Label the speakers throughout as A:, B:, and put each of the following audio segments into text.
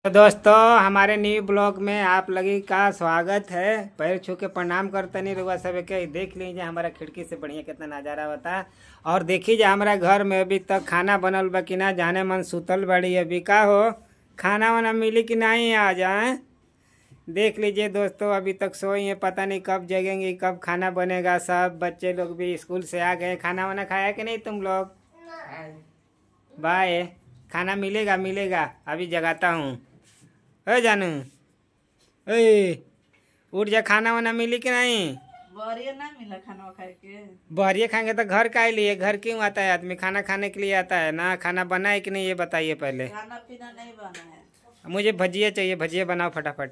A: तो दोस्तों हमारे न्यू ब्लॉग में आप लगी का स्वागत है। पैर छू के प्रणाम करते नहीं रुआ सब के देख लीजिए हमारा खिड़की से बढ़िया कितना नज़ारा होता है। और देखिए हमारा घर में अभी तक खाना बनल बा कि ना, जाने मन सुतल बड़ी अभी का हो खाना वाना मिली कि नहीं आ जाए। देख लीजिए दोस्तों अभी तक सोई है, पता नहीं कब जगेंगे कब खाना बनेगा। सब बच्चे लोग भी स्कूल से आ गए, खाना वाना खाया कि नहीं तुम लोग? बाय। खाना मिलेगा मिलेगा, अभी जगाता हूँ। हो जानू ए उठ जा, खाना वाना मिली कि नहीं?
B: बहरिया ना मिला खाना खाए के।
A: बहरिया खाएंगे तो घर का लिए, घर क्यों आता है आदमी? खाना खाने के लिए आता है ना। खाना बना है कि नहीं ये बताइए पहले।
B: खाना पीना नहीं बना है।
A: मुझे भजिया चाहिए, भजिया बनाओ फटाफट।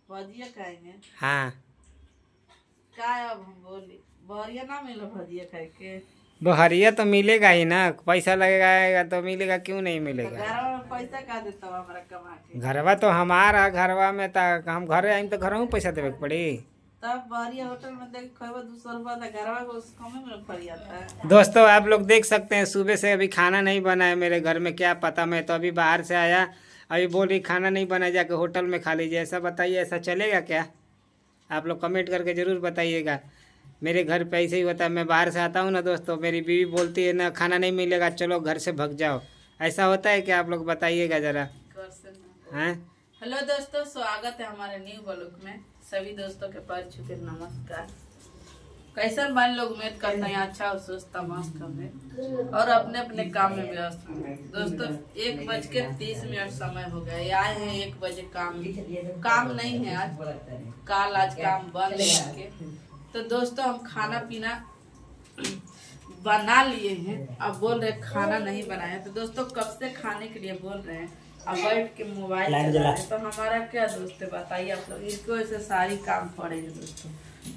B: भजिया खाएंगे?
A: हाँ
B: का अब हम बोली बहरिया ना मिला भजिया खाए के।
A: बहरिया तो मिलेगा ही ना, पैसा लगेगा तो मिलेगा, क्यों नहीं
B: तो
A: मिलेगा।
B: घरवा में पैसा का देता हूँ हमारा कमा के।
A: घरवा तो हमारा, घरवा में हम घर आइम तो घर में पैसा देवे के पड़ी।
B: तब बहरिया होटल में देख खेबा 200 रुपया था, घरवा को कमे में पड़ जाता है।
A: दोस्तों आप लोग देख सकते हैं सुबह से अभी खाना नहीं बना है मेरे घर में, क्या पता, मैं तो अभी बाहर से आया, अभी बोल रही खाना नहीं बना, जाके होटल में खा लीजिए। ऐसा बताइए, ऐसा चलेगा क्या? आप लोग कमेंट करके ज़रूर बताइएगा। मेरे घर पे ऐसे ही होता है, मैं बाहर से आता हूँ ना दोस्तों, मेरी बीवी बोलती है ना खाना नहीं मिलेगा चलो घर से भग जाओ। ऐसा होता है क्या? आप लोग बताइएगा ज़रा। हैं?
B: हेलो दोस्तों, स्वागत है हमारे न्यू ब्लॉग में। सभी दोस्तों के पैर छू के नमस्कार। कैसन बन लोग उम्मीद करते हैं अच्छा और स्वस्थ मस्त होंगे और अपने अपने काम में व्यस्त होंगे। दोस्तों 1:30 समय हो गया, आए हैं 1 बजे। काम नहीं है आज, आज काम बंद है। तो दोस्तों हम खाना पीना बना लिए हैं, अब बोल रहे खाना नहीं बनाया। तो दोस्तों कब से खाने के लिए बोल रहे हैं, अब बैठ के मोबाइल चला रहे हैं। तो हमारा क्या दोस्त है बताइए आप लोग, इसको ऐसे सारी काम पड़े हैं। दोस्तों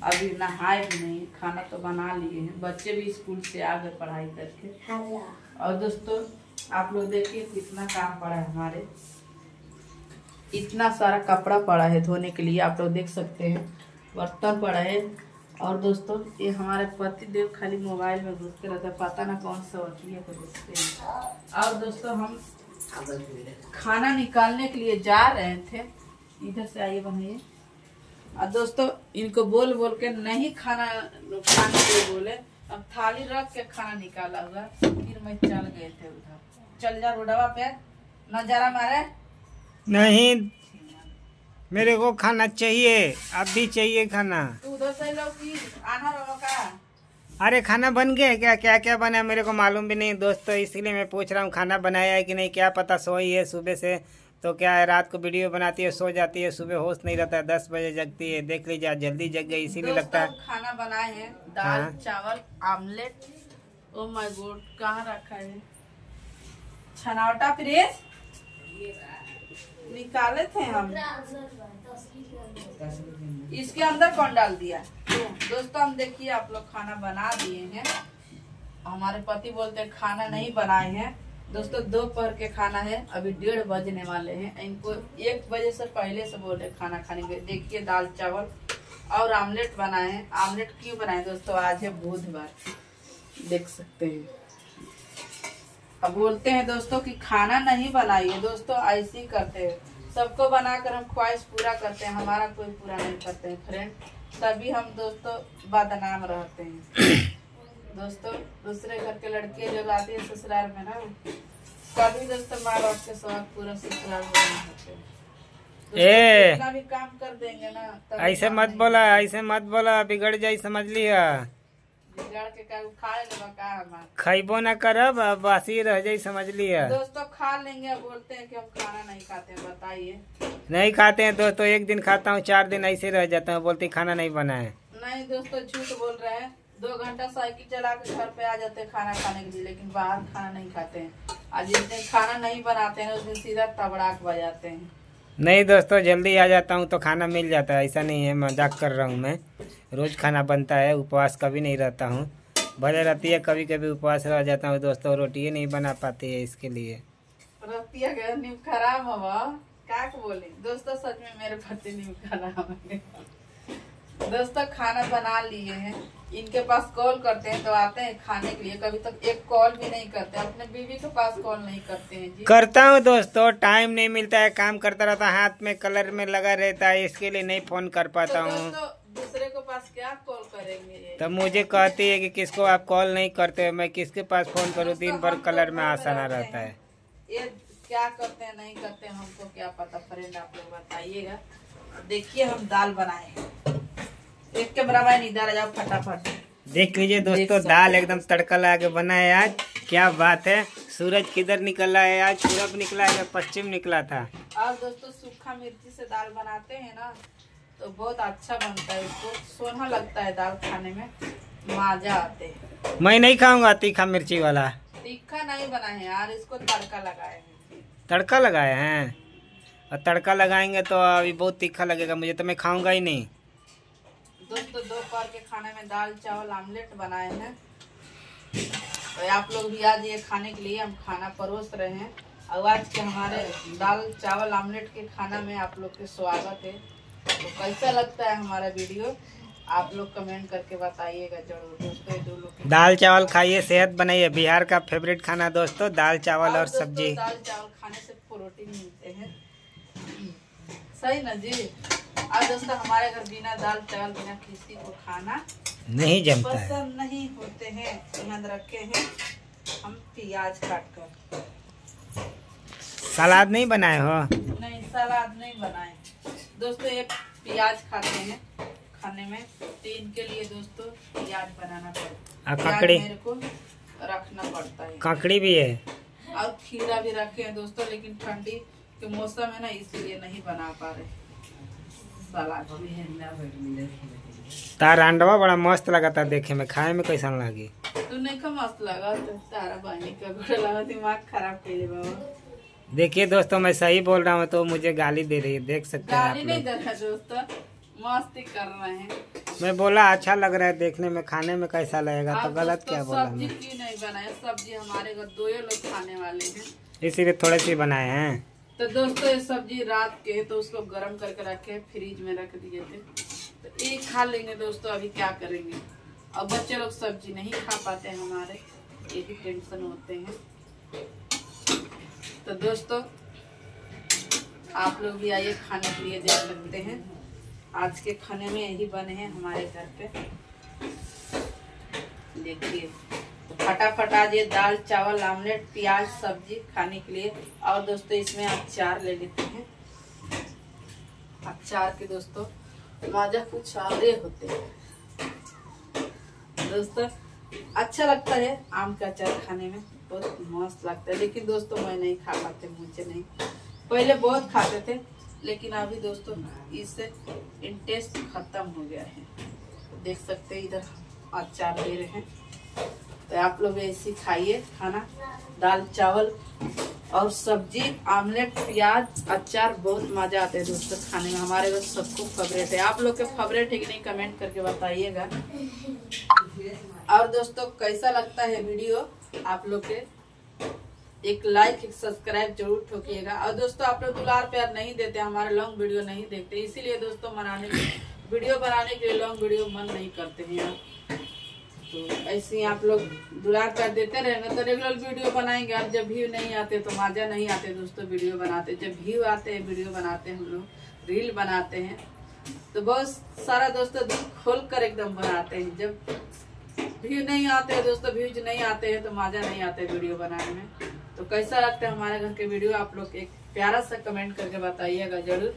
B: अभी नहाए भी नहीं, खाना तो बना लिए हैं, बच्चे भी स्कूल से आ गए पढ़ाई करके। और दोस्तों आप लोग देखिए कितना काम पड़ा है हमारे, इतना सारा कपड़ा पड़ा है धोने के लिए, आप लोग देख सकते हैं। बर्तन पड़ा है। और दोस्तों ये हमारे पति देव खाली मोबाइल में घुसते रहते हैं, पता ना कौन सा वकील को घुसते हैं। और दोस्तों हम खाना निकालने के लिए जा रहे थे, इधर से आइए बनाइए। और दोस्तों इनको बोल बोल के नहीं खाना खाने के लिए बोले, अब थाली रख के खाना निकाला हुआ, फिर मैं चल गए थे उधर। चल जा रोडवा पे नजारा मारे।
A: नहीं मेरे को खाना चाहिए, अब भी चाहिए खाना।
B: तू उधर से आना रहो का।
A: अरे खाना बन गया क्या? क्या क्या बना मेरे को मालूम भी नहीं दोस्तों, इसीलिए मैं पूछ रहा हूँ खाना बनाया है कि नहीं। क्या पता सोई है सुबह से, तो क्या है रात को वीडियो बनाती है सो जाती है, सुबह होश नहीं रहता है, 10 बजे जगती है। देख लीजिए आज जल्दी जग गई, इसीलिए लगता है।
B: खाना बनाए हैं दाल चावल आमलेट। ओ माय गॉड कहाँ रखा है छनावटा प्रेस, निकाले थे हम, इसके अंदर कौन डाल दिया? तो दोस्तों हम देखिए आप लोग खाना बना दिए हैं। हमारे पति बोलते हैं खाना नहीं बनाए हैं। दोस्तों दोपहर के खाना है, अभी 1:30 बजने वाले हैं। इनको 1 बजे से पहले से बोल रहे खाना खाने के। देखिए दाल चावल और आमलेट बनाए हैं। आमलेट क्यों बनाए दोस्तों, आज है बुधवार, देख सकते हैं। अब बोलते हैं दोस्तों कि खाना नहीं बनाइए। दोस्तों ऐसे ही करते हैं, सबको बनाकर हम ख्वाहिश पूरा करते हैं, हमारा कोई पूरा नहीं करते हैं फ्रेंड। तभी हम दोस्तों बदनाम रहते हैं। दोस्तों दूसरे घर के लड़कियां जब आती है ससुराल में ना, कभी दोस्तों माँ बाप के साथ पूरा ससुराल में भी काम कर देंगे ना।
A: ऐसे मत बोला, ऐसे मत बोला, बिगड़ जाये समझ लिया। खैबो न करब, बासी रह जाये समझ लिया।
B: दोस्तों खा लेंगे, बोलते हैं कि हम खाना नहीं खाते हैं, बताइए।
A: नहीं खाते हैं दोस्तों, 1 दिन खाता हूँ 4 दिन ऐसे रह जाता हूँ, बोलती खाना नहीं बना है।
B: नहीं दोस्तों झूठ बोल रहे हैं, 2 घंटा साइकिल चला के घर पे आ जाते हैं खाना खाने के लिए, लेकिन बाहर खाना नहीं खाते हैं। आज जिस दिन खाना नहीं बनाते हैं उस दिन सीधा तबड़ाक बजाते हैं।
A: नहीं दोस्तों जल्दी आ जाता हूँ तो खाना मिल जाता है, ऐसा नहीं है, मजाक कर रहा हूँ मैं। रोज खाना बनता है, उपवास कभी नहीं रहता हूँ। भले रहती है कभी कभी उपवास रह जाता हूँ दोस्तों, रोटी नहीं बना पाती है इसके लिए।
B: नींव खराब हवा क्या बोले दोस्तों, सच में मेरे पति नींव खराब है। दोस्तों खाना बना लिए हैं, इनके पास कॉल करते हैं तो आते हैं खाने के लिए। कभी तक एक कॉल भी नहीं करते, अपने बीवी के पास कॉल नहीं करते हैं जी।
A: करता हूँ दोस्तों, टाइम नहीं मिलता है, काम करता रहता, हाथ में कलर में लगा रहता है, इसके लिए नहीं फोन कर पाता हूँ।
B: तो दूसरे के पास क्या कॉल करेंगे?
A: तब मुझे कहती है कि किसको आप कॉल नहीं करते, मैं किसके पास फोन करूँ, दिन भर कलर में आसाना रहता है।
B: ये क्या करते हैं नहीं करते हैं हमको क्या पता, फ्रेंड आप लोग बताइएगा। देखिए हम दाल बनाए, एक कैमरामैन इधर आ जाओ फटाफट।
A: देख लीजिए दोस्तों, दाल एकदम तड़का लगा के बना है आज। क्या बात है, सूरज किधर निकला है आज, पूरब निकला है या पश्चिम निकला था।
B: और दोस्तों सूखा मिर्ची से दाल बनाते हैं ना तो बहुत अच्छा बनता है, उसको सोना लगता है दाल खाने में, मजा आते है।
A: मैं नहीं खाऊंगा तीखा मिर्ची वाला।
B: तीखा नहीं बना है यार, इसको तड़का लगाए हैं।
A: तड़का लगाए हैं, और तड़का लगाएंगे तो अभी बहुत तीखा लगेगा मुझे, तो मैं खाऊंगा ही नहीं।
B: दोस्तों दोपहर के खाने में दाल चावल आमलेट बनाए हैं, तो आप लोग भी आज ये खाने के लिए हम खाना परोस रहे हैं। और आज के हमारे दाल चावल आमलेट के खाना में आप लोग के स्वागत है। तो कैसा लगता है हमारा वीडियो, आप लोग कमेंट करके बताइएगा जरूर दोस्तों। दो लोग
A: दाल चावल खाइए, सेहत बनाइए। बिहार का फेवरेट खाना दोस्तों दाल चावल और सब्जी।
B: दाल चावल खाने से प्रोटीन मिलते हैं, सही ना जी। आज दोस्तों हमारे घर बिना दाल चावल बिना किसी को खाना
A: नहीं जमता है,
B: पसंद नहीं होते हैं। ध्यान रखे हैं हम प्याज काट कर।
A: सलाद नहीं बनाए हो?
B: नहीं सलाद नहीं बनाए दोस्तों, एक प्याज खाते हैं खाने में, तो इनके लिए दोस्तों प्याज बनाना पड़ता है।
A: ककड़ी
B: मेरे को रखना पड़ता है,
A: ककड़ी भी है
B: और खीरा भी रखे हैं दोस्तों, लेकिन ठंडी के मौसम है ना इसलिए नहीं बना पा रहे। सलाद भी है।
A: तार अंडवा बड़ा मस्त लगा था देखे में, खाए में कैसा लगी?
B: तू नहीं का मस्त लगा तो तारा बहनी का घोड़ा लगा, दिमाग खराब कर ले बाबा।
A: देखिए दोस्तों मैं सही बोल रहा हूँ तो मुझे गाली दे रही है, देख सकते हैं आप
B: गाली नहीं
A: लोग।
B: दे रहा दोस्तों, मस्ती कर रहे हैं।
A: मैं बोला अच्छा लग रहा है देखने में, खाने में कैसा लगेगा, तो गलत क्या बोला
B: सब्जी
A: मैं?
B: क्यों नहीं बनाए? सब्जी हमारे घर 2 लोग खाने वाले हैं,
A: इसीलिए थोड़े सी बनाए हैं।
B: तो दोस्तों ये सब्जी रात के तो उसको गर्म करके रखे, फ्रिज में रख दिए थे, तो एक खा लेंगे दोस्तों। अभी क्या करेंगे, अब बच्चे लोग सब्जी नहीं खा पाते हैं हमारे, ये भी टेंशन होते हैं। तो दोस्तों आप लोग भी आइए खाने के लिए, देख सकते हैं आज के खाने में यही बने हैं हमारे घर पे। देखिए फटाफट आज ये दाल चावल आमलेट प्याज सब्जी खाने के लिए। और दोस्तों इसमें अचार ले लेते हैं, अचार के दोस्तों मजा कुछ और होते हैं दोस्तों। अच्छा लगता है आम का अचार खाने में, बहुत मस्त लगता है, लेकिन दोस्तों मैं नहीं खा पाते, मुझे नहीं। पहले बहुत खाते थे लेकिन अभी दोस्तों इससे इंटरेस्ट खत्म हो गया है। देख सकते हैं इधर अचार दे रहे हैं, तो आप लोग ऐसे खाइए खाना, दाल चावल और सब्जी आमलेट प्याज अचार, बहुत मजा आता है दोस्तों खाने में। हमारे घर सबको फेवरेट है, आप लोग के फेवरेट है कि नहीं कमेंट करके बताइएगा। और दोस्तों कैसा लगता है वीडियो, आप लोग के एक लाइक एक सब्सक्राइब जरूर ठोकिएगा। और दोस्तों आप लोग दुलार प्यार नहीं देते, हमारे लॉन्ग वीडियो नहीं देखते, इसीलिए दोस्तों वीडियो बनाने के लिए लॉन्ग वीडियो मन नहीं करते हैं यार। तो ऐसे ही आप लोग दुलार प्यार देते रहेंगे तो रेगुलर वीडियो बनाएंगे। और जब व्यू नहीं आते तो मजा नहीं आते दोस्तों वीडियो बनाते। जब व्यू आते हैं वीडियो बनाते हैं, हम लोग रील बनाते हैं तो बहुत सारा दोस्तों दिल खोल कर एकदम बनाते हैं। जब व्यू नहीं आते हैं दोस्तों, व्यूज नहीं आते हैं तो मजा नहीं आता है वीडियो बनाने में। तो कैसा लगता है हमारे घर के वीडियो, आप लोग एक प्यारा सा कमेंट करके बताइएगा जरूर।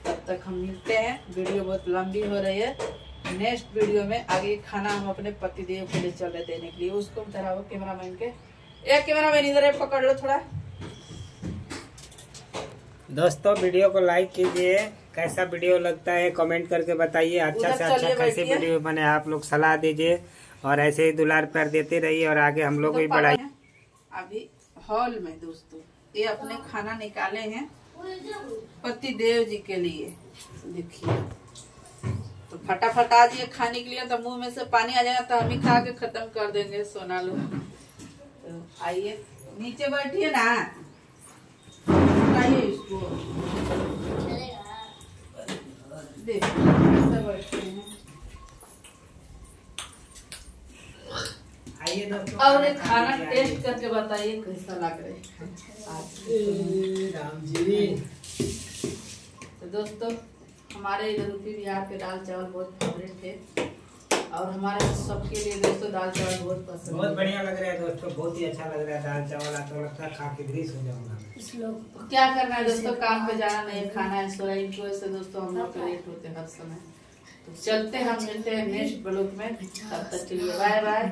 B: तब तक हम मिलते हैं, वीडियो बहुत लंबी हो रही है। नेक्स्ट वीडियो में आगे खाना हम अपने पति देव को ले चल रहे देने के लिए। उसको धराओ कैमरामैन के, एक कैमरामैन इधर पकड़ लो थोड़ा।
A: दोस्तों वीडियो को लाइक कीजिए, कैसा वीडियो लगता है कमेंट करके बताइए। अच्छा से अच्छा कैसे वीडियो बने आप लोग सलाह दीजिए, और ऐसे ही दुलार प्यार देते रहिए, और आगे हम लोग भी बढ़ाइए।
B: अभी हॉल में दोस्तों ये अपने खाना निकाले हैं पति देव जी के लिए, देखिए। तो फटाफट आज ये खाने के लिए तो मुंह में से पानी आ जाएगा, तो हम ही खा के खत्म कर देंगे सोना लोग। तो आइए नीचे बैठिए ना, आइए इसको देखिए कैसे बैठे हैं। और ये खाना टेस्ट करके बताइए कैसा लग रहा है
A: राम जी।
B: तो दोस्तों हमारे इधर यूपी बिहार के दाल चावल बहुत फेवरेट थे और हमारे सबके लिए दोस्तों दाल चावल बहुत पसंद है।
A: बहुत बढ़िया लग रहा है दोस्तों, बहुत ही अच्छा लग रहा है दाल चावल। तो लगता है खा के ग्रीस हो जाऊंगा।
B: तो क्या करना है दोस्तों, काम पे जाना नहीं, खाना है सोना। इनको वैसे दोस्तों हम लोग लेट होते हैं हर समय। तो चलते हम मिलते हैं नेक्स्ट ब्लॉग में, तब तक के लिए बाय बाय।